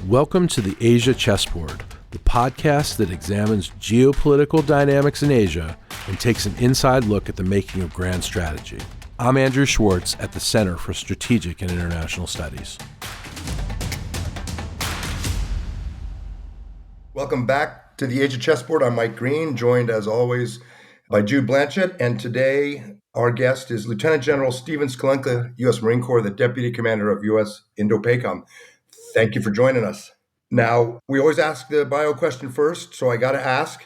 Welcome to the Asia Chessboard, the podcast that examines geopolitical dynamics in Asia and takes an inside look at the making of grand strategy. I'm Andrew Schwartz at the Center for Strategic and International Studies. Welcome back to the Asia Chessboard. I'm Mike Green, joined as always by Jude Blanchett, and today our guest is Lieutenant General Stephen Sklenka, U.S. Marine Corps, the Deputy Commander of U.S. Indo-PACOM. Thank you for joining us. Now, we always ask the bio question first, so I got to ask,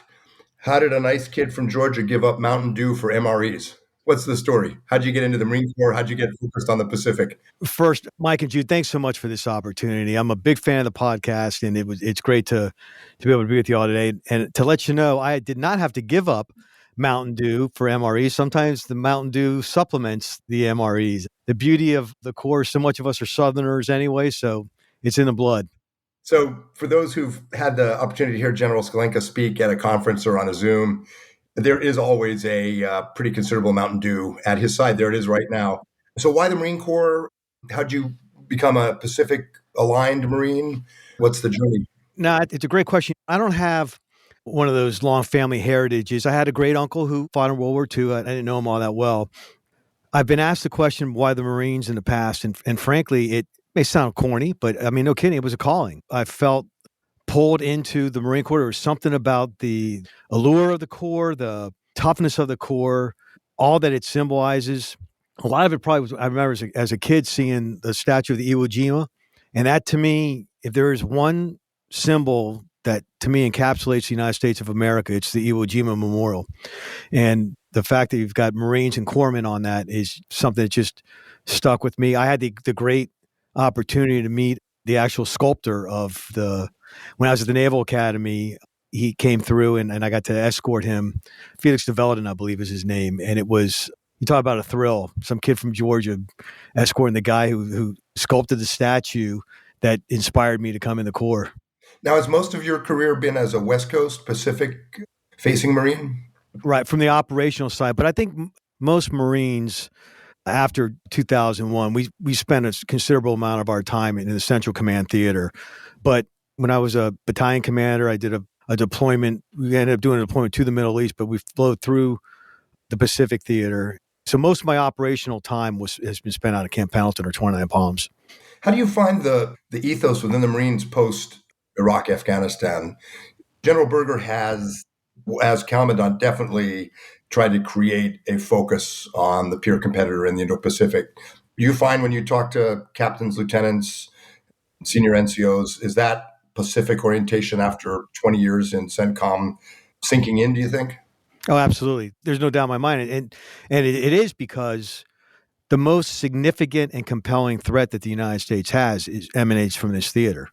how did a nice kid from Georgia give up Mountain Dew for MREs? What's the story? How'd you get into the Marine Corps? How'd you get focused on the Pacific? First, Mike and Jude, thanks so much for this opportunity. I'm a big fan of the podcast, and it's great to be able to be with you all today. And to let you know, I did not have to give up Mountain Dew for MREs. Sometimes the Mountain Dew supplements the MREs. The beauty of the Corps, so much of us are Southerners anyway, so it's in the blood. So for those who've had the opportunity to hear General Sklenka speak at a conference or on a Zoom, there is always a pretty considerable Mountain Dew at his side. There it is right now. So why the Marine Corps? How'd you become a Pacific-aligned Marine? What's the journey? No, it's a great question. I don't have one of those long family heritages. I had a great uncle who fought in World War II. I didn't know him all that well. I've been asked the question, why the Marines in the past? And frankly, it may sound corny, but I mean, no kidding, it was a calling. I felt pulled into the Marine Corps. There was something about the allure of the Corps, the toughness of the Corps, all that it symbolizes. A lot of it probably was, I remember as a kid seeing the statue of the Iwo Jima. And that to me, if there is one symbol that to me encapsulates the United States of America, it's the Iwo Jima Memorial. And the fact that you've got Marines and Corpsmen on that is something that just stuck with me. I had the great opportunity to meet the actual sculptor of when I was at the Naval Academy. He came through and I got to escort him. Felix de Velden, I believe is his name. And it was, you talk about a thrill, some kid from Georgia escorting the guy who sculpted the statue that inspired me to come in the Corps. Now, has most of your career been as a West Coast Pacific-facing Marine? Right, from the operational side. But I think most Marines, after 2001, we spent a considerable amount of our time in the Central Command Theater. But when I was a battalion commander, I did a deployment. We ended up doing a deployment to the Middle East, but we flowed through the Pacific Theater. So most of my operational time has been spent out of Camp Pendleton or 29 Palms. How do you find the ethos within the Marines post-Iraq, Afghanistan? General Berger has, as Commandant, definitely tried to create a focus on the peer competitor in the Indo-Pacific. You find when you talk to captains, lieutenants, senior NCOs, is that Pacific orientation after 20 years in CENTCOM sinking in, do you think? Oh, absolutely. There's no doubt in my mind. And it is because the most significant and compelling threat that the United States has emanates from this theater.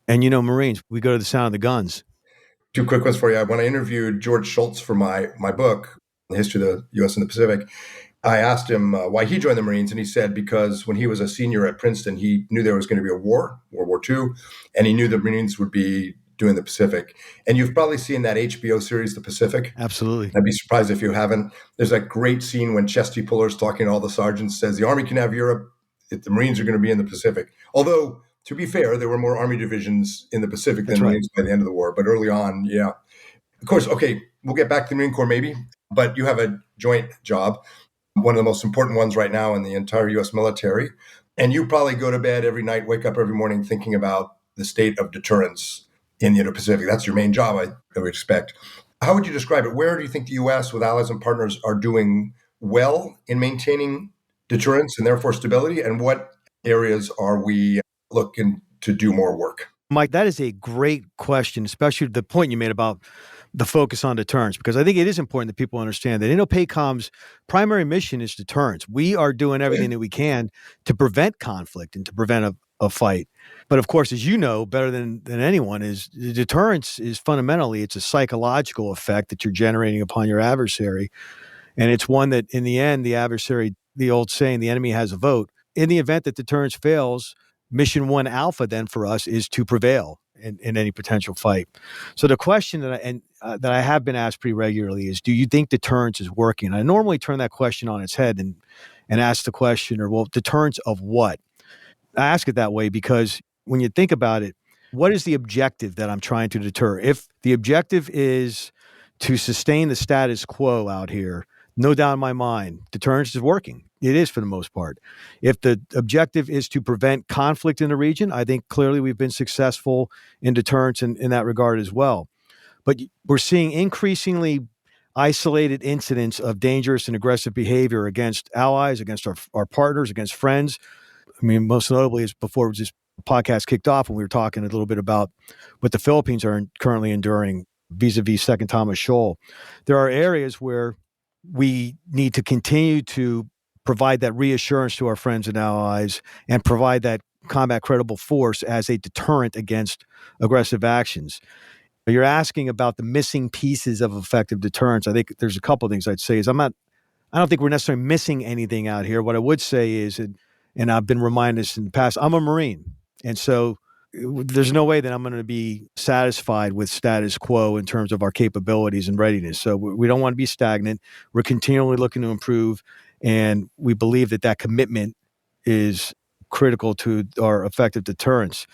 And Marines, we go to the sound of the guns. Two quick ones for you. When I interviewed George Schultz for my book, The History of the U.S. and the Pacific, I asked him why he joined the Marines, and he said because when he was a senior at Princeton, he knew there was going to be a war, World War II, and he knew the Marines would be doing the Pacific. And you've probably seen that HBO series, The Pacific. Absolutely. I'd be surprised if you haven't. There's that great scene when Chesty Puller's talking to all the sergeants, says the Army can have Europe, the Marines are going to be in the Pacific. Although, to be fair, there were more Army divisions in the Pacific than Marines by the end of the war. But early on, yeah. Of course, okay, we'll get back to the Marine Corps maybe, but you have a joint job, one of the most important ones right now in the entire U.S. military. And you probably go to bed every night, wake up every morning thinking about the state of deterrence in the Indo-Pacific. That's your main job, I would expect. How would you describe it? Where do you think the U.S. with allies and partners are doing well in maintaining deterrence and therefore stability? And what areas are we looking to do more work? Mike, that is a great question, especially the point you made about the focus on deterrence, because I think it is important that people understand that INDOPACOM's primary mission is deterrence. We are doing everything that we can to prevent conflict and to prevent a fight. But of course, as you know better than anyone, is deterrence is fundamentally, it's a psychological effect that you're generating upon your adversary. And it's one that in the end, the adversary, the old saying, the enemy has a vote. In the event that deterrence fails, mission 1 alpha then for us is to prevail in any potential fight. So the question that I have been asked pretty regularly is, do you think deterrence is working? I normally turn that question on its head and ask the question, well, deterrence of what? I ask it that way because when you think about it, what is the objective that I'm trying to deter? If the objective is to sustain the status quo out here, no doubt in my mind, deterrence is working. It is for the most part. If the objective is to prevent conflict in the region, I think clearly we've been successful in deterrence in that regard as well. But we're seeing increasingly isolated incidents of dangerous and aggressive behavior against allies, against our partners, against friends. I mean, most notably is before this podcast kicked off when we were talking a little bit about what the Philippines are currently enduring vis-a-vis Second Thomas Shoal. There are areas where we need to continue to provide that reassurance to our friends and allies and provide that combat credible force as a deterrent against aggressive actions. You're asking about the missing pieces of effective deterrence. I think there's a couple of things I'd say. I don't think we're necessarily missing anything out here. What I would say is, and I've been reminded this in the past, I'm a Marine. And so there's no way that I'm going to be satisfied with status quo in terms of our capabilities and readiness. So we don't want to be stagnant. We're continually looking to improve. And we believe that commitment is critical to our effective deterrence.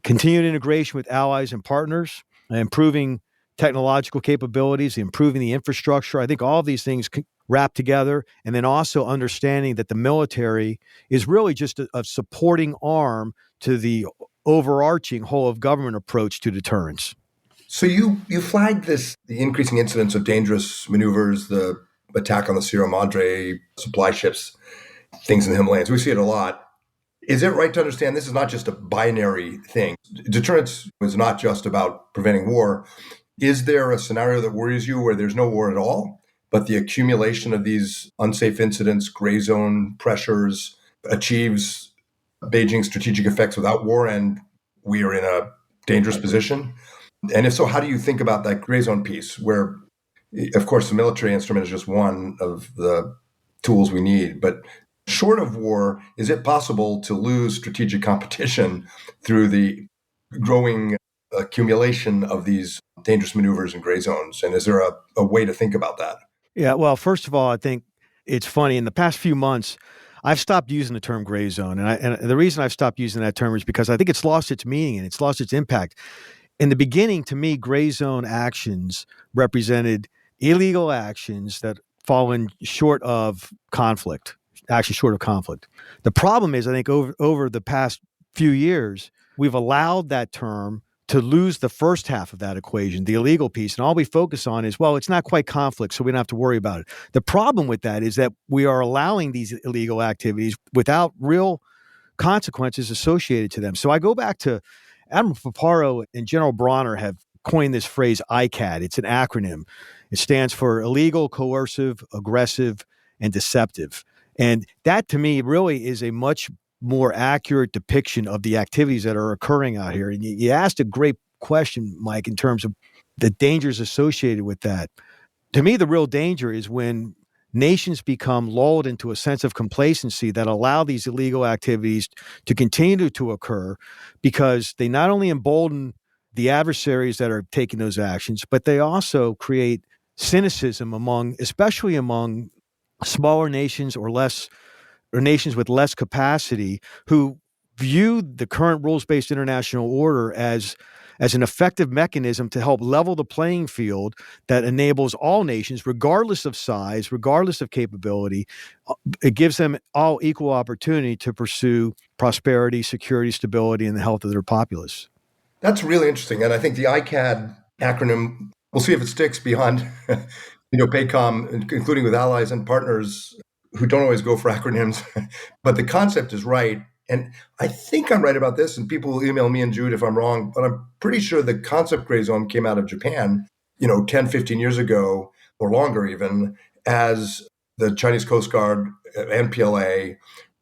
Continued integration with allies and partners, improving technological capabilities, improving the infrastructure. I think all of these things wrap together. And then also understanding that the military is really just a supporting arm to the overarching whole of government approach to deterrence. So you flagged the increasing incidence of dangerous maneuvers, the attack on the Sierra Madre supply ships, things in the Himalayas. We see it a lot. Is it right to understand this is not just a binary thing? Deterrence is not just about preventing war. Is there a scenario that worries you where there's no war at all, but the accumulation of these unsafe incidents, gray zone pressures, achieves Beijing's strategic effects without war, and we are in a dangerous position? And if so, how do you think about that gray zone piece where, of course, the military instrument is just one of the tools we need, but short of war, is it possible to lose strategic competition through the growing accumulation of these dangerous maneuvers and gray zones? And is there a way to think about that? Yeah, well, first of all, I think it's funny. In the past few months, I've stopped using the term gray zone. And the reason I've stopped using that term is because I think it's lost its meaning and it's lost its impact. In the beginning, to me, gray zone actions represented illegal actions that fallen short of conflict, actually short of conflict. The problem is, I think over the past few years, we've allowed that term to lose the first half of that equation, the illegal piece. And all we focus on is, well, it's not quite conflict, so we don't have to worry about it. The problem with that is that we are allowing these illegal activities without real consequences associated to them. So I go back to Admiral Paparo and General Bronner have coined this phrase ICAD. It's an acronym. It stands for illegal, coercive, aggressive, and deceptive. And that, to me, really is a much more accurate depiction of the activities that are occurring out here. And you asked a great question, Mike, in terms of the dangers associated with that. To me, the real danger is when nations become lulled into a sense of complacency that allow these illegal activities to continue to occur because they not only embolden the adversaries that are taking those actions, but they also create cynicism especially among smaller nations or nations with less capacity who view the current rules-based international order as an effective mechanism to help level the playing field that enables all nations, regardless of size, regardless of capability. It gives them all equal opportunity to pursue prosperity, security, stability, and the health of their populace. That's really interesting. And I think the ICAD acronym, we'll see if it sticks beyond INDOPACOM, including with allies and partners who don't always go for acronyms. But the concept is right. And I think I'm right about this, and people will email me and Jude if I'm wrong, but I'm pretty sure the concept gray zone came out of Japan, 10, 15 years ago, or longer even, as the Chinese Coast Guard, NPLA,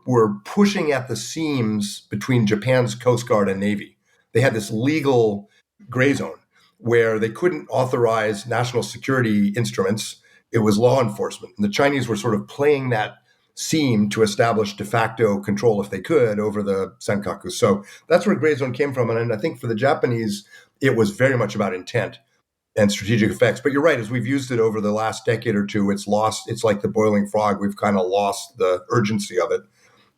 were pushing at the seams between Japan's Coast Guard and Navy. They had this legal gray zone where they couldn't authorize national security instruments. It was law enforcement. And the Chinese were sort of playing that seem to establish de facto control, if they could, over the Senkaku. So that's where gray zone came from. And I think for the Japanese, it was very much about intent and strategic effects. But you're right, as we've used it over the last decade or two, it's like the boiling frog. We've kind of lost the urgency of it.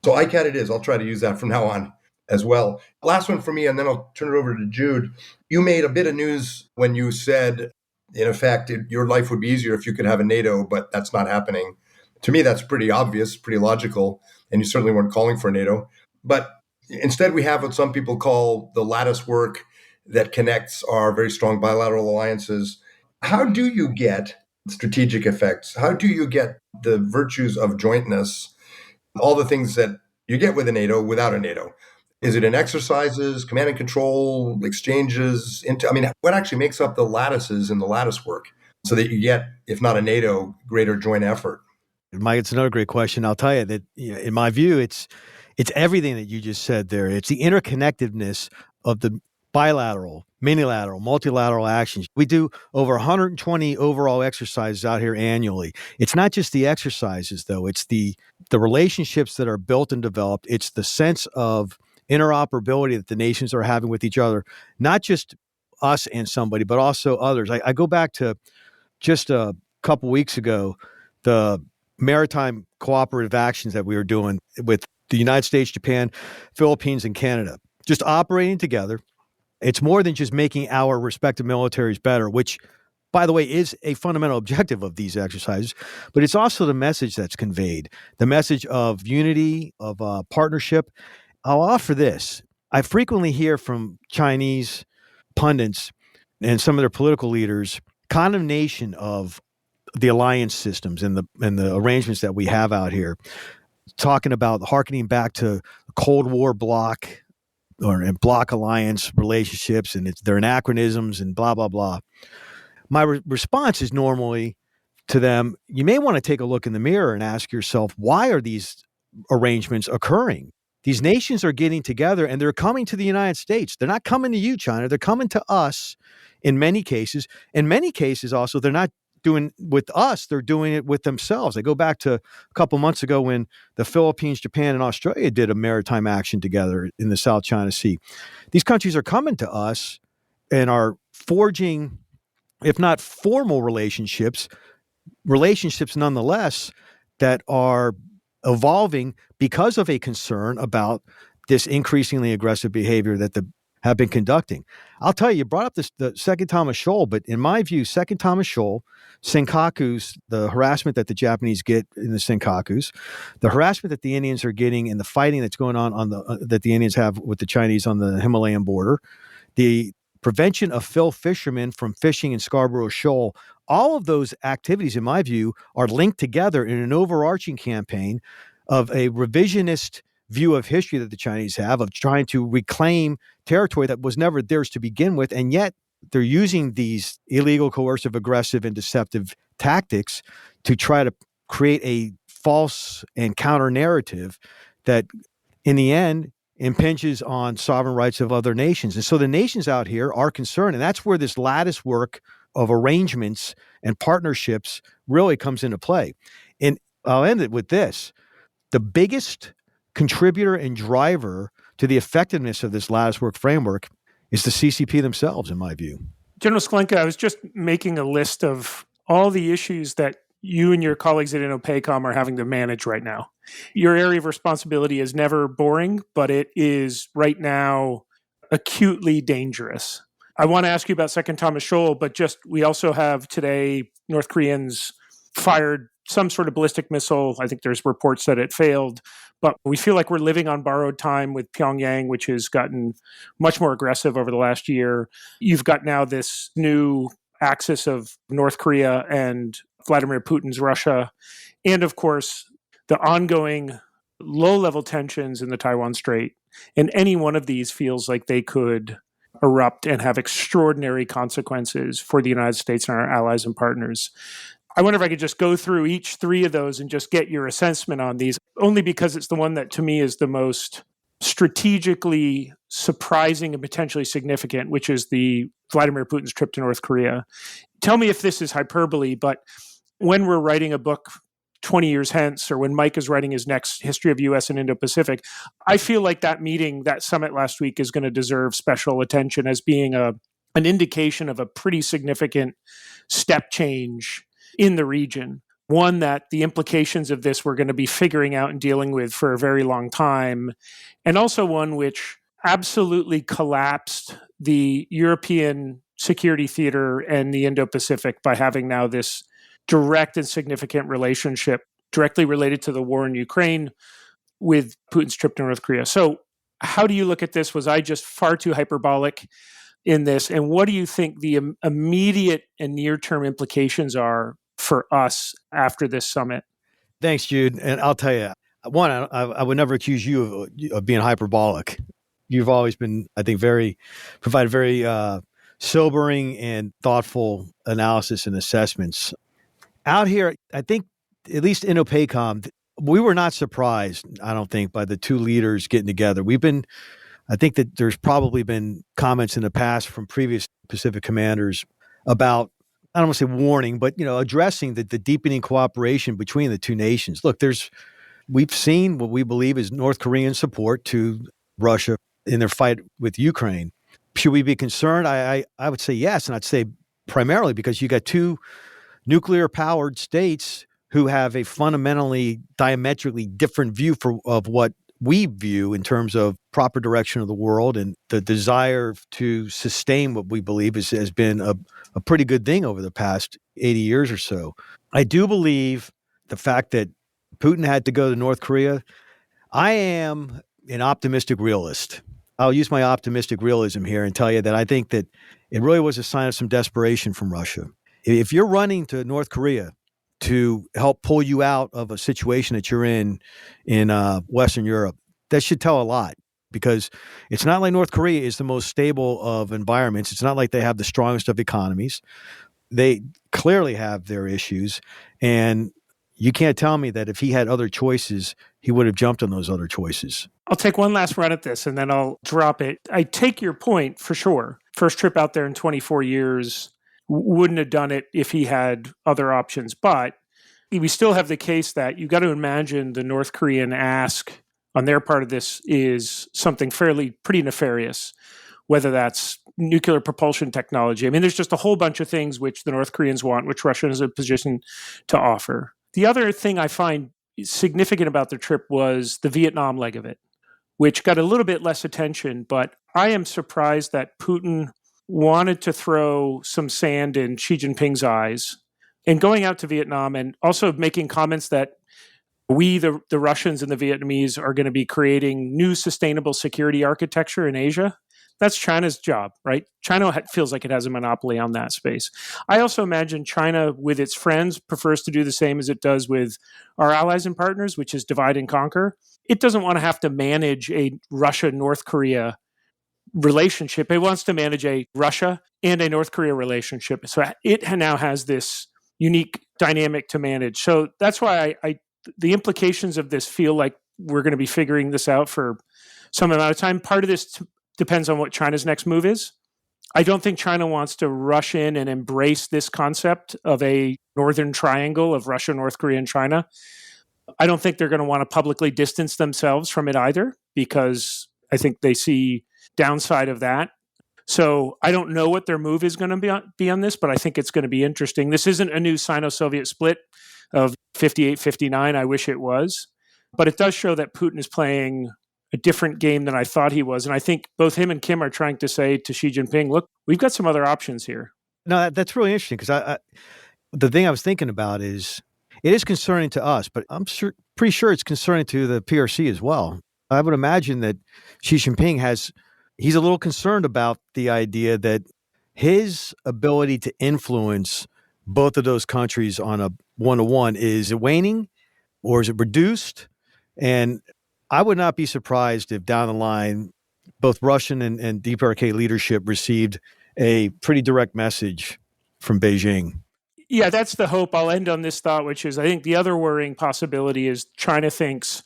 So ICAD it is. I'll try to use that from now on. as well. Last one for me, and then I'll turn it over to Jude. You made a bit of news when you said, in effect, your life would be easier if you could have a NATO, but that's not happening. To me, that's pretty obvious, pretty logical, and you certainly weren't calling for NATO. But instead, we have what some people call the lattice work that connects our very strong bilateral alliances. How do you get strategic effects? How do you get the virtues of jointness, all the things that you get with a NATO without a NATO? Is it in exercises, command and control, exchanges? What actually makes up the lattices in the lattice work so that you get, if not a NATO, greater joint effort? Mike, it's another great question. I'll tell you that, in my view, it's everything that you just said there. It's the interconnectedness of the bilateral, minilateral, multilateral actions. We do over 120 overall exercises out here annually. It's not just the exercises, though. It's the relationships that are built and developed. It's the sense of interoperability that the nations are having with each other, not just us and somebody, but also others. I go back to just a couple weeks ago, the maritime cooperative actions that we were doing with the United States, Japan, Philippines, and Canada, just operating together. It's more than just making our respective militaries better, which, by the way, is a fundamental objective of these exercises, but it's also the message that's conveyed, the message of unity, of partnership. I'll offer this. I frequently hear from Chinese pundits and some of their political leaders condemnation of the alliance systems and the arrangements that we have out here, talking about harkening back to the Cold War bloc and bloc alliance relationships, and they're anachronisms and blah, blah, blah. My response is normally to them, you may want to take a look in the mirror and ask yourself, why are these arrangements occurring? These nations are getting together and they're coming to the United States. They're not coming to you, China. They're coming to us in many cases. In many cases also, they're not doing with us, they're doing it with themselves. I go back to a couple months ago when the Philippines, Japan, and Australia did a maritime action together in the South China Sea. These countries are coming to us and are forging, if not formal relationships nonetheless, that are evolving because of a concern about this increasingly aggressive behavior that have been conducting. I'll tell you brought up the Second Thomas Shoal, but in my view, Second Thomas Shoal, Senkakus, the harassment that the Japanese get in the Senkakus, the harassment that the Indians are getting and the fighting that's going on that the Indians have with the Chinese on the Himalayan border, the prevention of fishermen from fishing in Scarborough Shoal, all of those activities, in my view, are linked together in an overarching campaign of a revisionist view of history that the Chinese have of trying to reclaim territory that was never theirs to begin with. And yet they're using these illegal, coercive, aggressive, and deceptive tactics to try to create a false and counter narrative that in the end impinges on sovereign rights of other nations. And so the nations out here are concerned, and that's where this lattice work of arrangements and partnerships really comes into play. And I'll end it with this. The biggest contributor and driver to the effectiveness of this lattice work framework is the CCP themselves, in my view. General Sklenka, I was just making a list of all the issues that you and your colleagues at INDOPACOM are having to manage right now. Your area of responsibility is never boring, but it is right now acutely dangerous. I want to ask you about Second Thomas Shoal, but we also have today North Koreans fired some sort of ballistic missile. I think there's reports that it failed, but we feel like we're living on borrowed time with Pyongyang, which has gotten much more aggressive over the last year. You've got now this new axis of North Korea and Vladimir Putin's Russia, and of course, the ongoing low-level tensions in the Taiwan Strait. And any one of these feels like they could erupt and have extraordinary consequences for the United States and our allies and partners. I wonder if I could just go through each three of those and just get your assessment on these, only because it's the one that to me is the most strategically surprising and potentially significant, which is the Vladimir Putin's trip to North Korea. Tell me if this is hyperbole, but when we're writing a book 20 years hence, or when Mike is writing his next History of U.S. and Indo-Pacific, I feel like that meeting, that summit last week is going to deserve special attention as being an indication of a pretty significant step change in the region. One that the implications of this we're going to be figuring out and dealing with for a very long time, and also one which absolutely collapsed the European security theater and the Indo-Pacific by having now this direct and significant relationship directly related to the war in Ukraine with Putin's trip to North Korea. So how do you look at this? Was I just far too hyperbolic in this? And what do you think the immediate and near-term implications are for us after this summit? Thanks, Jude. And I'll tell you, one, I would never accuse you of being hyperbolic. You've always been, I think, provided very sobering and thoughtful analysis and assessments. Out here, I think, at least INDOPACOM, we were not surprised, I don't think, by the two leaders getting together. I think that there's probably been comments in the past from previous Pacific commanders about, I don't want to say warning, but, addressing the deepening cooperation between the two nations. Look, we've seen what we believe is North Korean support to Russia in their fight with Ukraine. Should we be concerned? I would say yes, and I'd say primarily because you got two nuclear-powered states who have a fundamentally, diametrically different view of what we view in terms of proper direction of the world, and the desire to sustain what we believe has been a pretty good thing over the past 80 years or so. I do believe the fact that Putin had to go to North Korea, I am an optimistic realist. I'll use my optimistic realism here and tell you that I think that it really was a sign of some desperation from Russia. If you're running to North Korea to help pull you out of a situation that you're in Western Europe, that should tell a lot, because it's not like North Korea is the most stable of environments. It's not like they have the strongest of economies. They clearly have their issues, and you can't tell me that if he had other choices, he would have jumped on those other choices. I'll take one last run at this and then I'll drop it. I take your point for sure. First trip out there in 24 years, wouldn't have done it if he had other options. But we still have the case that you've got to imagine the North Korean ask on their part of this is something pretty nefarious, whether that's nuclear propulsion technology. I mean, there's just a whole bunch of things which the North Koreans want, which Russia is in a position to offer. The other thing I find significant about the trip was the Vietnam leg of it, which got a little bit less attention, but I am surprised that Putin wanted to throw some sand in Xi Jinping's eyes and going out to Vietnam and also making comments that we, the Russians and the Vietnamese, are going to be creating new sustainable security architecture in Asia. That's China's job, right? China feels like it has a monopoly on that space. I also imagine China, with its friends, prefers to do the same as it does with our allies and partners, which is divide and conquer. It doesn't want to have to manage a Russia-North Korea relationship. It wants to manage a Russia and a North Korea relationship. So it now has this unique dynamic to manage. So that's why the implications of this feel like we're going to be figuring this out for some amount of time. Part of this depends on what China's next move is. I don't think China wants to rush in and embrace this concept of a northern triangle of Russia, North Korea, and China. I don't think they're going to want to publicly distance themselves from it either, because I think they see downside of that. So I don't know what their move is going to be on this, but I think it's going to be interesting. This isn't a new Sino-Soviet split of 58-59. I wish it was. But it does show that Putin is playing a different game than I thought he was. And I think both him and Kim are trying to say to Xi Jinping, look, we've got some other options here. No, that's really interesting, because the thing I was thinking about is it is concerning to us, but I'm pretty sure it's concerning to the PRC as well. I would imagine that Xi Jinping he's a little concerned about the idea that his ability to influence both of those countries on a one-to-one, is it waning or is it reduced? And I would not be surprised if down the line, both Russian and DPRK leadership received a pretty direct message from Beijing. Yeah, that's the hope. I'll end on this thought, which is I think the other worrying possibility is China thinks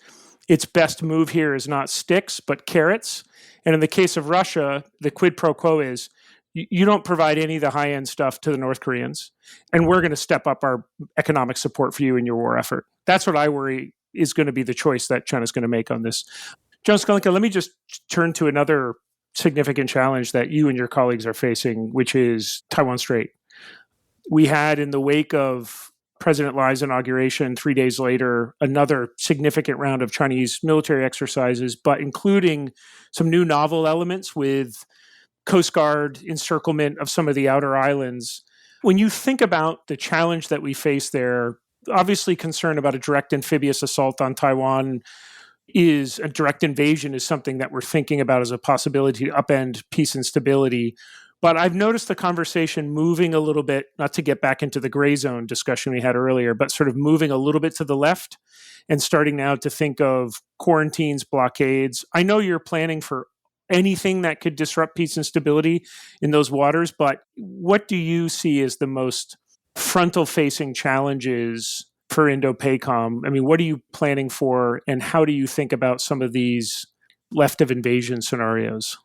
its best move here is not sticks, but carrots. And in the case of Russia, the quid pro quo is you don't provide any of the high-end stuff to the North Koreans, and we're going to step up our economic support for you in your war effort. That's what I worry is going to be the choice that China's going to make on this. John Sklenka, let me just turn to another significant challenge that you and your colleagues are facing, which is Taiwan Strait. We had, in the wake of President Li's inauguration, 3 days later, another significant round of Chinese military exercises, but including some new novel elements with Coast Guard encirclement of some of the outer islands. When you think about the challenge that we face there, obviously concern about a direct amphibious assault on Taiwan is a direct invasion is something that we're thinking about as a possibility to upend peace and stability. But I've noticed the conversation moving a little bit, not to get back into the gray zone discussion we had earlier, but sort of moving a little bit to the left and starting now to think of quarantines, blockades. I know you're planning for anything that could disrupt peace and stability in those waters, but what do you see as the most frontal-facing challenges for Indo-PACOM? I mean, what are you planning for, and how do you think about some of these left of invasion scenarios?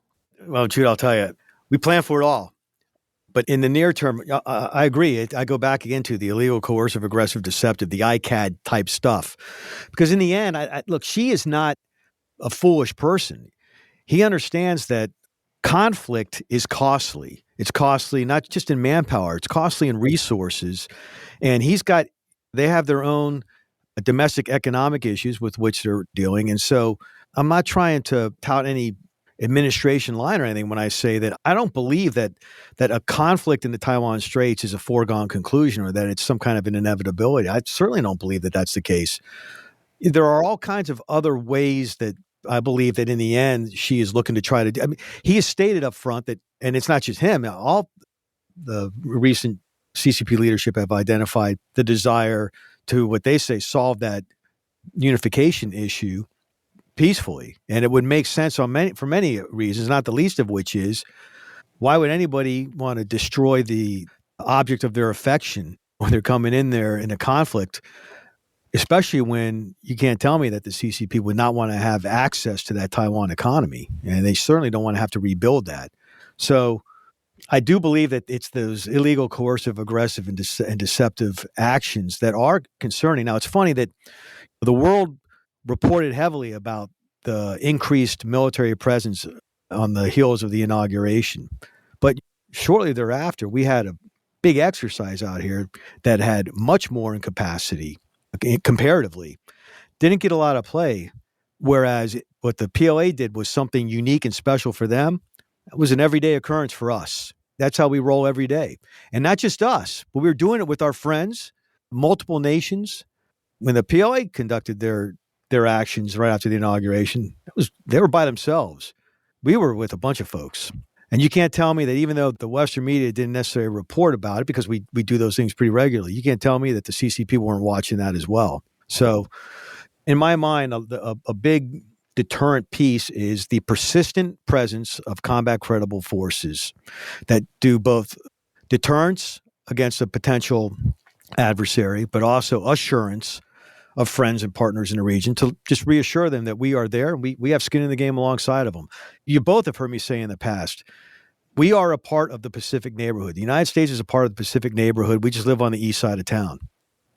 Well, Jude, I'll tell you, we plan for it all. But in the near term, I agree. I go back again to the illegal, coercive, aggressive, deceptive, the ICAD type stuff. Because in the end, look, Xi is not a foolish person. He understands that conflict is costly. It's costly not just in manpower, it's costly in resources. And they have their own domestic economic issues with which they're dealing. And so I'm not trying to tout any administration line or anything when I say that I don't believe that a conflict in the Taiwan Straits is a foregone conclusion or that it's some kind of an inevitability. I certainly don't believe that that's the case. There are all kinds of other ways that I believe that in the end, Xi is looking to try to do. I mean, he has stated up front that, and it's not just him, all the recent CCP leadership have identified the desire to, what they say, solve that unification issue peacefully. And it would make sense for many reasons, not the least of which is, why would anybody want to destroy the object of their affection when they're coming in there in a conflict, especially when you can't tell me that the CCP would not want to have access to that Taiwan economy. And they certainly don't want to have to rebuild that. So I do believe that it's those illegal, coercive, aggressive, and deceptive actions that are concerning. Now, it's funny that the world reported heavily about the increased military presence on the heels of the inauguration. But shortly thereafter, we had a big exercise out here that had much more in capacity comparatively. Didn't get a lot of play, whereas what the PLA did was something unique and special for them. It was an everyday occurrence for us. That's how we roll every day. And not just us, but we were doing it with our friends, multiple nations. When the PLA conducted their actions right after the inauguration, they were by themselves. We were with a bunch of folks. And you can't tell me that even though the Western media didn't necessarily report about it, because we do those things pretty regularly, you can't tell me that the CCP weren't watching that as well. So in my mind, a big deterrent piece is the persistent presence of combat credible forces that do both deterrence against a potential adversary, but also assurance of friends and partners in the region to just reassure them that we are there. We have skin in the game alongside of them. You both have heard me say in the past, we are a part of the Pacific neighborhood. The United States is a part of the Pacific neighborhood. We just live on the east side of town.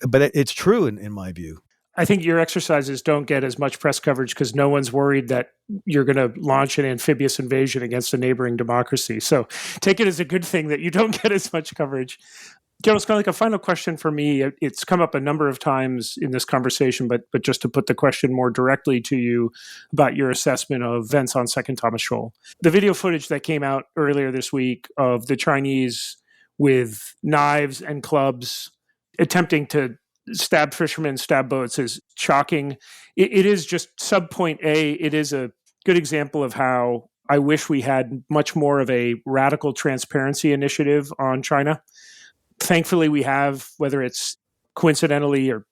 But it's true in my view. I think your exercises don't get as much press coverage because no one's worried that you're going to launch an amphibious invasion against a neighboring democracy. So take it as a good thing that you don't get as much coverage. General Sklenka, a final question for me. It's come up a number of times in this conversation, but just to put the question more directly to you about your assessment of events on Second Thomas Shoal. The video footage that came out earlier this week of the Chinese with knives and clubs attempting to stab fishermen, stab boats is shocking. It is just subpoint A. It is a good example of how I wish we had much more of a radical transparency initiative on China. Thankfully, we have, whether it's coincidentally or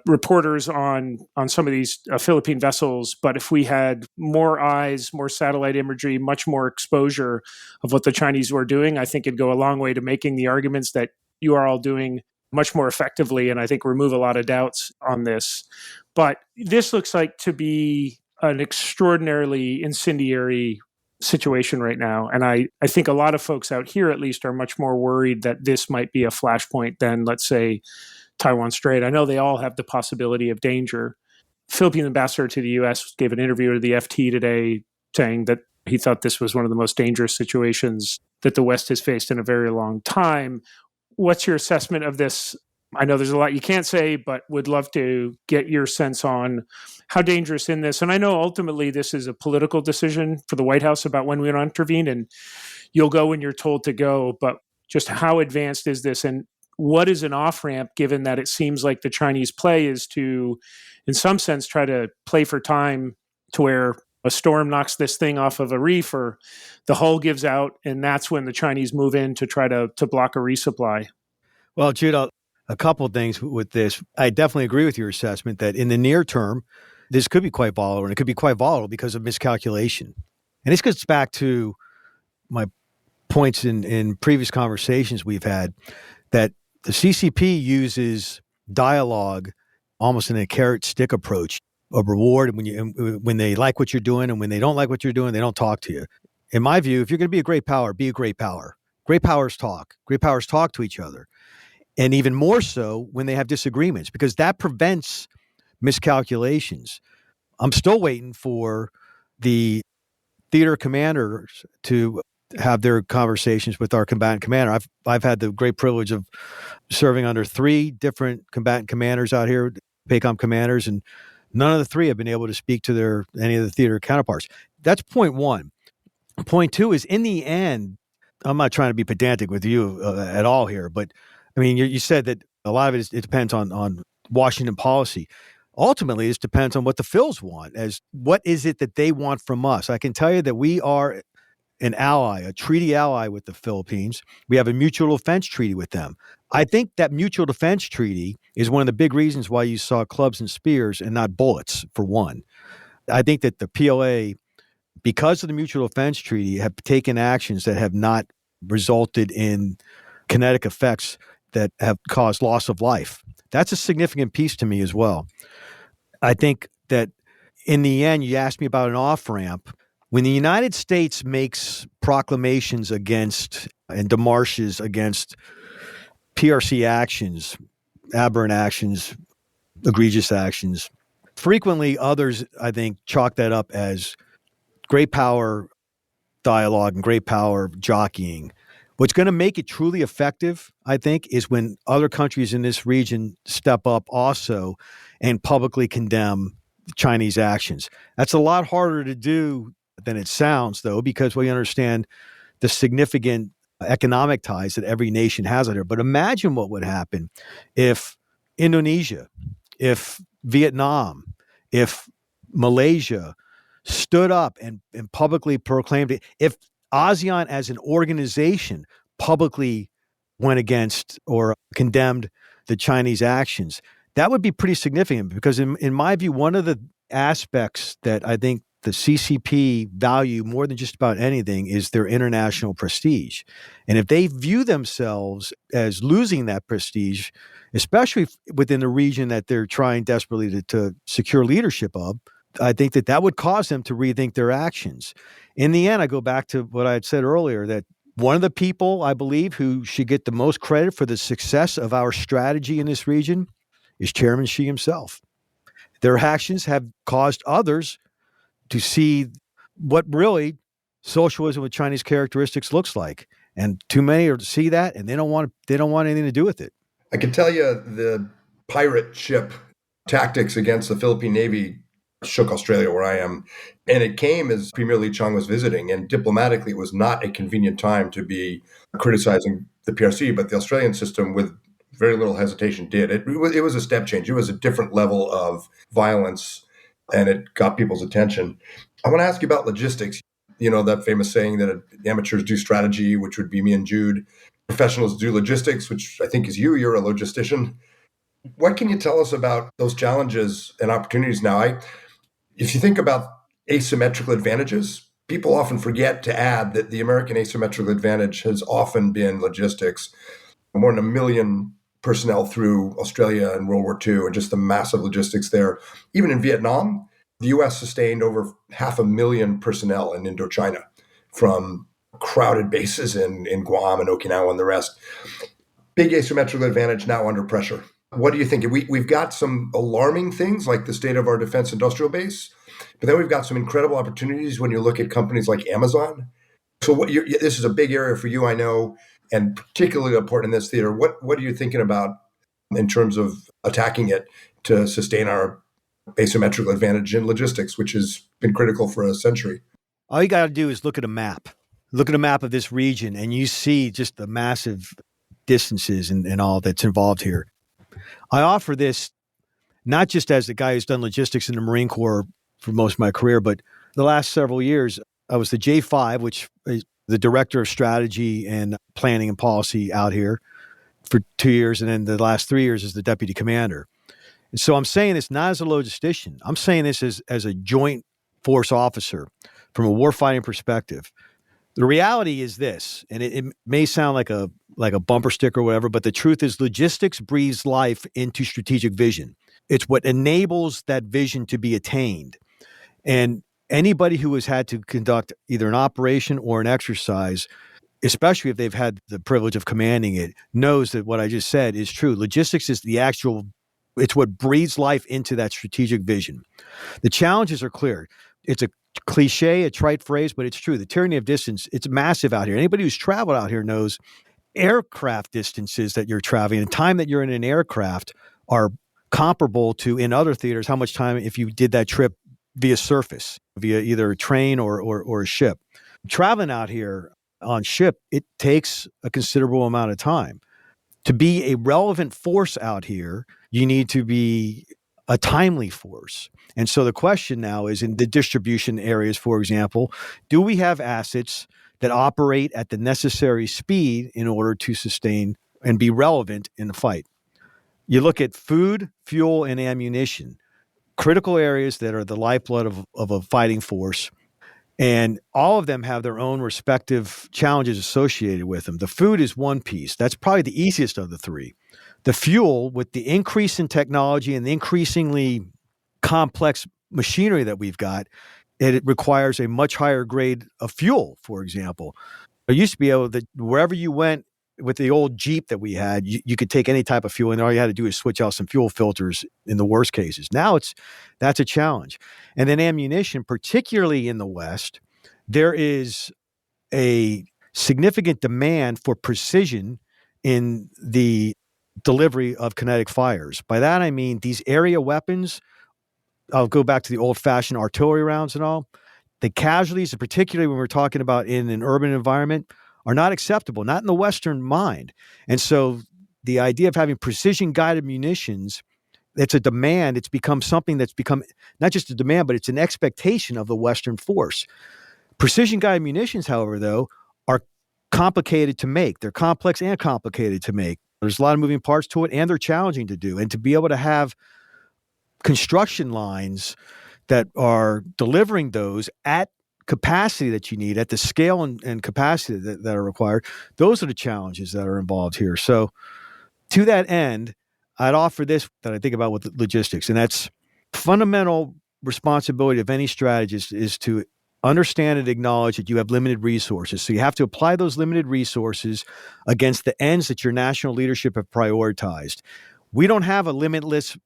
reporters on some of these Philippine vessels, but if we had more eyes, more satellite imagery, much more exposure of what the Chinese were doing, I think it'd go a long way to making the arguments that you are all doing much more effectively, and I think remove a lot of doubts on this. But this looks like to be an extraordinarily incendiary situation right now. And I think a lot of folks out here, at least, are much more worried that this might be a flashpoint than, let's say, Taiwan Strait. I know they all have the possibility of danger. Philippine ambassador to the U.S. gave an interview to the FT today saying that he thought this was one of the most dangerous situations that the West has faced in a very long time. What's your assessment of this I know there's a lot you can't say, but would love to get your sense on how dangerous in this. And I know ultimately this is a political decision for the White House about when we want to intervene, and you'll go when you're told to go. But just how advanced is this, and what is an off-ramp, given that it seems like the Chinese play is to, in some sense, try to play for time to where a storm knocks this thing off of a reef or the hull gives out, and that's when the Chinese move in to try to block a resupply. Well, Jude, a couple of things with this. I definitely agree with your assessment that in the near term, this could be quite volatile, and it could be quite volatile because of miscalculation. And this goes back to my points in previous conversations we've had, that the CCP uses dialogue almost in a carrot stick approach of reward. When they like what you're doing, and when they don't like what you're doing, they don't talk to you. In my view, if you're going to be a great power, be a great power. Great powers talk. Great powers talk to each other. And even more so when they have disagreements, because that prevents miscalculations. I'm still waiting for the theater commanders to have their conversations with our combatant commander. I've had the great privilege of serving under 3 different combatant commanders out here, PACOM commanders, and none of the 3 have been able to speak to any of the theater counterparts. That's point 1. Point 2 is, in the end, I'm not trying to be pedantic with you at all here, but I mean, you said that a lot of it depends on Washington policy. Ultimately, it depends on what the Phils want, as what is it that they want from us. I can tell you that we are an ally, a treaty ally with the Philippines. We have a mutual defense treaty with them. I think that mutual defense treaty is one of the big reasons why you saw clubs and spears and not bullets, for one. I think that the PLA, because of the mutual defense treaty, have taken actions that have not resulted in kinetic effects that have caused loss of life. That's a significant piece to me as well. I think that in the end, you asked me about an off-ramp. When the United States makes proclamations against and demarches against PRC actions, aberrant actions, egregious actions, frequently others, I think, chalk that up as great power dialogue and great power jockeying. What's going to make it truly effective, I think, is when other countries in this region step up also and publicly condemn Chinese actions. That's a lot harder to do than it sounds, though, because we understand the significant economic ties that every nation has out here. But imagine what would happen if Indonesia, if Vietnam, if Malaysia stood up and publicly proclaimed it, if ASEAN as an organization publicly went against or condemned the Chinese actions. That would be pretty significant, because in my view, one of the aspects that I think the CCP value more than just about anything is their international prestige. And if they view themselves as losing that prestige, especially within the region that they're trying desperately to secure leadership of, I think that would cause them to rethink their actions. In the end, I go back to what I had said earlier, that one of the people I believe who should get the most credit for the success of our strategy in this region is Chairman Xi himself. Their actions have caused others to see what really socialism with Chinese characteristics looks like. And too many see that, and they don't want anything to do with it. I can tell you the pirate ship tactics against the Philippine Navy shook Australia, where I am. And it came as Premier Lee Chung was visiting. And diplomatically, it was not a convenient time to be criticizing the PRC, but the Australian system, with very little hesitation, did. It was a step change. It was a different level of violence, and it got people's attention. I want to ask you about logistics. You know, that famous saying that amateurs do strategy, which would be me and Jude. Professionals do logistics, which I think is you. You're a logistician. What can you tell us about those challenges and opportunities now? If you think about asymmetrical advantages, people often forget to add that the American asymmetrical advantage has often been logistics. More than 1 million personnel through Australia in World War II, and just the massive logistics there. Even in Vietnam, the U.S. sustained over 500,000 personnel in Indochina from crowded bases in Guam and Okinawa and the rest. Big asymmetrical advantage now under pressure. What do you think? We've got some alarming things like the state of our defense industrial base, but then we've got some incredible opportunities when you look at companies like Amazon. So this is a big area for you, I know, and particularly important in this theater. What are you thinking about in terms of attacking it to sustain our asymmetrical advantage in logistics, which has been critical for a century. All you got to do is look at a map. Look at a map of this region, and you see just the massive distances and all that's involved here. I offer this not just as the guy who's done logistics in the Marine Corps for most of my career, but the last several years, I was the J5, which is the Director of Strategy and Planning and Policy out here for 2 years, and then the last 3 years as the Deputy Commander. And so I'm saying this not as a logistician. I'm saying this as a joint force officer from a warfighting perspective. The reality is this, and it may sound like a bumper sticker or whatever, but the truth is logistics breathes life into strategic vision. It's what enables that vision to be attained. And anybody who has had to conduct either an operation or an exercise, especially if they've had the privilege of commanding it, knows that what I just said is true. Logistics is it's what breathes life into that strategic vision. The challenges are clear. It's a cliche, a trite phrase, but it's true. The tyranny of distance, it's massive out here. Anybody who's traveled out here knows aircraft distances that you're traveling and time that you're in an aircraft are comparable to, in other theaters, how much time if you did that trip via surface, via either a train or a ship. Traveling out here on ship, it takes a considerable amount of time. To be a relevant force out here, you need to be a timely force. And so the question now is in the distribution areas, for example, do we have assets that operate at the necessary speed in order to sustain and be relevant in the fight? You look at food, fuel, and ammunition, critical areas that are the lifeblood of a fighting force. And all of them have their own respective challenges associated with them. The food is one piece. That's probably the easiest of the three. The fuel, with the increase in technology and the increasingly complex machinery that we've got, it requires a much higher grade of fuel, for example. There used to be able to, wherever you went with the old Jeep that we had, you could take any type of fuel and all you had to do is switch out some fuel filters in the worst cases. Now that's a challenge. And then ammunition, particularly in the West, there is a significant demand for precision in the delivery of kinetic fires. By that, I mean these area weapons, I'll go back to the old-fashioned artillery rounds and all. The casualties, particularly when we're talking about in an urban environment, are not acceptable, not in the Western mind. And so the idea of having precision-guided munitions, it's a demand. It's become something that's become not just a demand, but it's an expectation of the Western force. Precision-guided munitions, however, though, are complicated to make. They're complex and complicated to make. There's a lot of moving parts to it, and they're challenging to do. And to be able to have construction lines that are delivering those at capacity that you need, at the scale and capacity that are required, those are the challenges that are involved here. So to that end, I'd offer this that I think about with logistics, and that's fundamental responsibility of any strategist is to understand and acknowledge that you have limited resources. So you have to apply those limited resources against the ends that your national leadership have prioritized. We don't have a limitless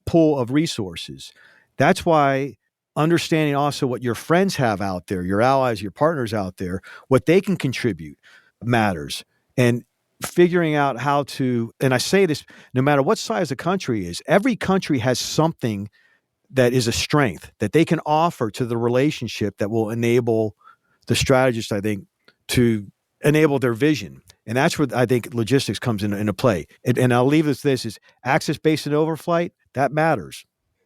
pool of resources. That's why understanding also what your friends have out there, your allies, your partners out there, what they can contribute matters. And figuring out how to, and I say this, no matter what size the country is, every country has something that is a strength that they can offer to the relationship that will enable the strategist, I think, to enable their vision. And that's where I think logistics comes into play. And I'll leave this is access-based and overflight, that matters.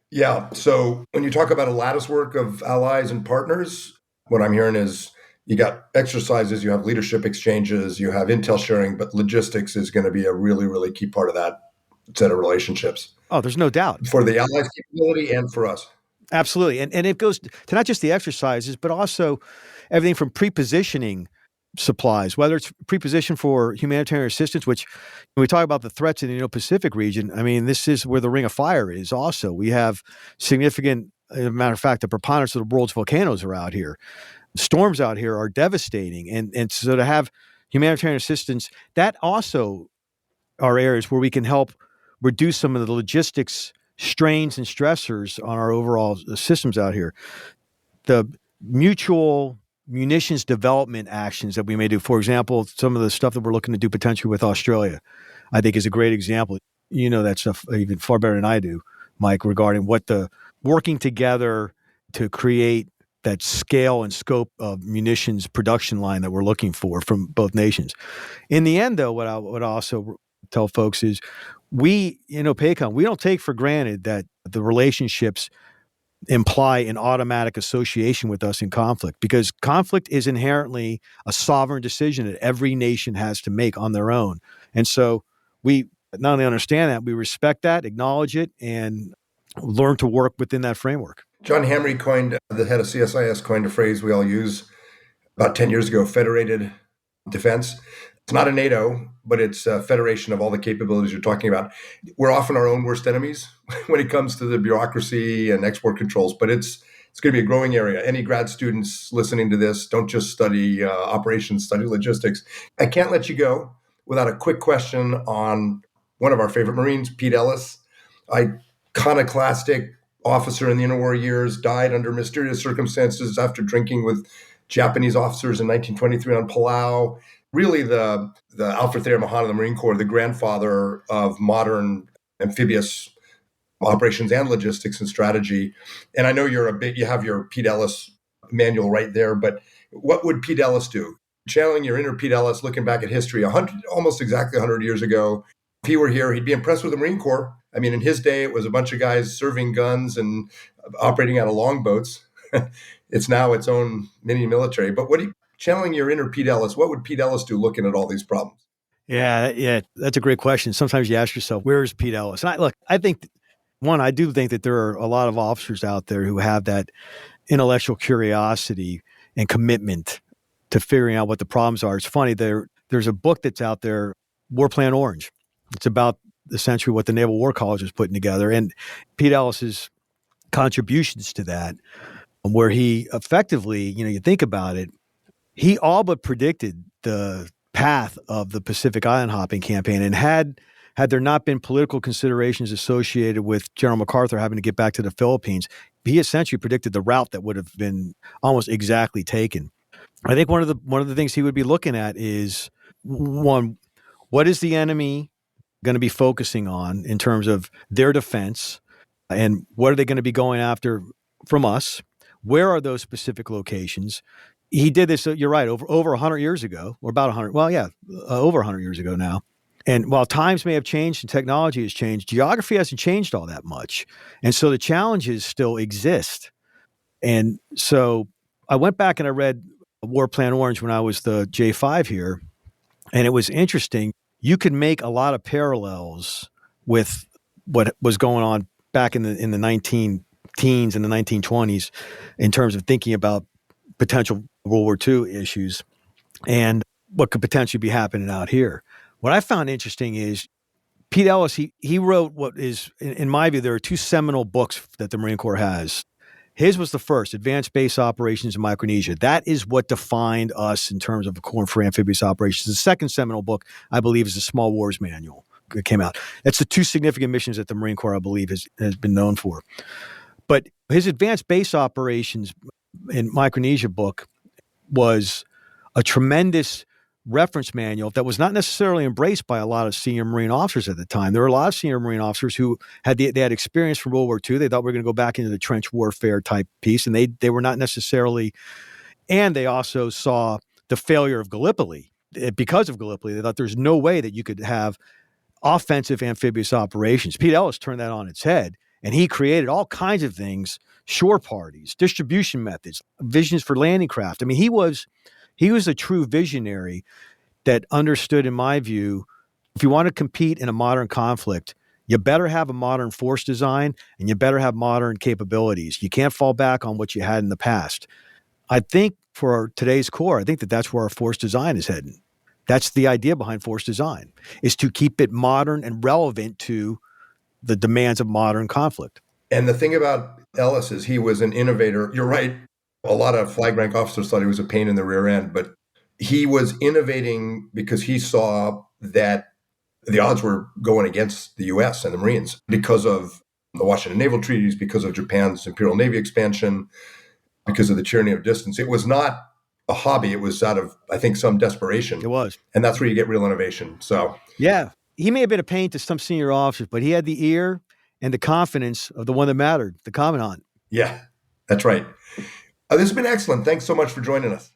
Yeah. So when you talk about a lattice work of allies and partners, what I'm hearing is you got exercises, you have leadership exchanges, you have intel sharing, but logistics is going to be a really, really key part of that set of relationships. Oh, there's no doubt. For the allies' capability and for us. Absolutely. And it goes to not just the exercises, but also everything from pre-positioning supplies, whether it's pre-position for humanitarian assistance, which when we talk about the threats in the Indo-Pacific region, I mean, this is where the Ring of Fire is also. We have significant, as a matter of fact, the preponderance of the world's volcanoes are out here. Storms out here are devastating. And so to have humanitarian assistance, that also are areas where we can help reduce some of the logistics strains and stressors on our overall systems out here. The mutual munitions development actions that we may do, for example, some of the stuff that we're looking to do potentially with Australia, I think is a great example. You know that stuff even far better than I do, Mike, regarding what the working together to create that scale and scope of munitions production line that we're looking for from both nations. In the end, though, what I would also tell folks is we, INDOPACOM, we don't take for granted that the relationships imply an automatic association with us in conflict, because conflict is inherently a sovereign decision that every nation has to make on their own. And so we not only understand that, we respect that, acknowledge it, and learn to work within that framework. John Hamre the head of CSIS, coined a phrase we all use about 10 years ago, federated defense. It's not a NATO, but it's a federation of all the capabilities you're talking about. We're often our own worst enemies when it comes to the bureaucracy and export controls, but it's going to be a growing area. Any grad students listening to this, don't just study operations, study logistics. I can't let you go without a quick question on one of our favorite Marines, Pete Ellis, iconoclastic officer in the interwar years, died under mysterious circumstances after drinking with Japanese officers in 1923 on Palau. Really the Alfred Thayer Mahan of the Marine Corps, the grandfather of modern amphibious operations and logistics and strategy. And I know you have your Pete Ellis manual right there, but what would Pete Ellis do? Channeling your inner Pete Ellis, looking back at history, almost exactly 100 years ago, if he were here, he'd be impressed with the Marine Corps. I mean, in his day, it was a bunch of guys serving guns and operating out of longboats. It's now its own mini military. But channeling your inner Pete Ellis, what would Pete Ellis do looking at all these problems? Yeah, that's a great question. Sometimes you ask yourself, where's Pete Ellis? And I think, I do think that there are a lot of officers out there who have that intellectual curiosity and commitment to figuring out what the problems are. It's funny, there's a book that's out there, War Plan Orange. It's about essentially what the Naval War College is putting together. And Pete Ellis's contributions to that, where he effectively, you think about it, he all but predicted the path of the Pacific Island hopping campaign. And had there not been political considerations associated with General MacArthur having to get back to the Philippines, he essentially predicted the route that would have been almost exactly taken. I think one of the things he would be looking at is, one, what is the enemy going to be focusing on in terms of their defense, and what are they going to be going after from us? Where are those specific locations? He did this, you're right, over 100 years ago, or about 100, over 100 years ago now. And while times may have changed and technology has changed, geography hasn't changed all that much. And so the challenges still exist. And so I went back and I read War Plan Orange when I was the J5 here, and it was interesting. You could make a lot of parallels with what was going on back in the 19 teens and the 1920s in terms of thinking about potential World War II issues and what could potentially be happening out here. What I found interesting is Pete Ellis, he wrote what is, in my view, there are two seminal books that the Marine Corps has. His was the first, Advanced Base Operations in Micronesia. That is what defined us in terms of the Corps for Amphibious Operations. The second seminal book, I believe, is the Small Wars Manual that came out. That's the two significant missions that the Marine Corps, I believe, has been known for. But his Advanced Base Operations in Micronesia book was a tremendous reference manual that was not necessarily embraced by a lot of senior Marine officers at the time. There were a lot of senior Marine officers who had experience from World War II. They thought we were going to go back into the trench warfare type piece, and they were not necessarily. And they also saw the failure of Gallipoli. Because of Gallipoli, they thought there's no way that you could have offensive amphibious operations. Pete Ellis turned that on its head, and he created all kinds of things: shore parties, distribution methods, visions for landing craft. I mean, he was a true visionary that understood, in my view, if you want to compete in a modern conflict, you better have a modern force design and you better have modern capabilities. You can't fall back on what you had in the past. I think for today's Corps, I think that's where our force design is heading. That's the idea behind force design, is to keep it modern and relevant to the demands of modern conflict. And the thing about Ellis is he was an innovator. You're right. A lot of flag rank officers thought he was a pain in the rear end, but he was innovating because he saw that the odds were going against the U.S. and the Marines because of the Washington Naval Treaties, because of Japan's Imperial Navy expansion, because of the tyranny of distance. It was not a hobby. It was out of, I think, some desperation. It was. And that's where you get real innovation. So yeah. he may have been a pain to some senior officers, but he had the ear and the confidence of the one that mattered, the commandant. Yeah, that's right. This has been excellent. Thanks so much for joining us.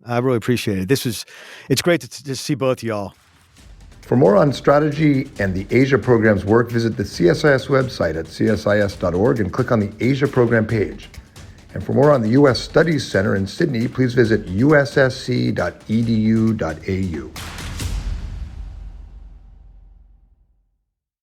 I really appreciate it. It's great to see both of y'all. For more on strategy and the Asia program's work, visit the CSIS website at csis.org and click on the Asia program page. And for more on the U.S. Studies Center in Sydney, please visit ussc.edu.au.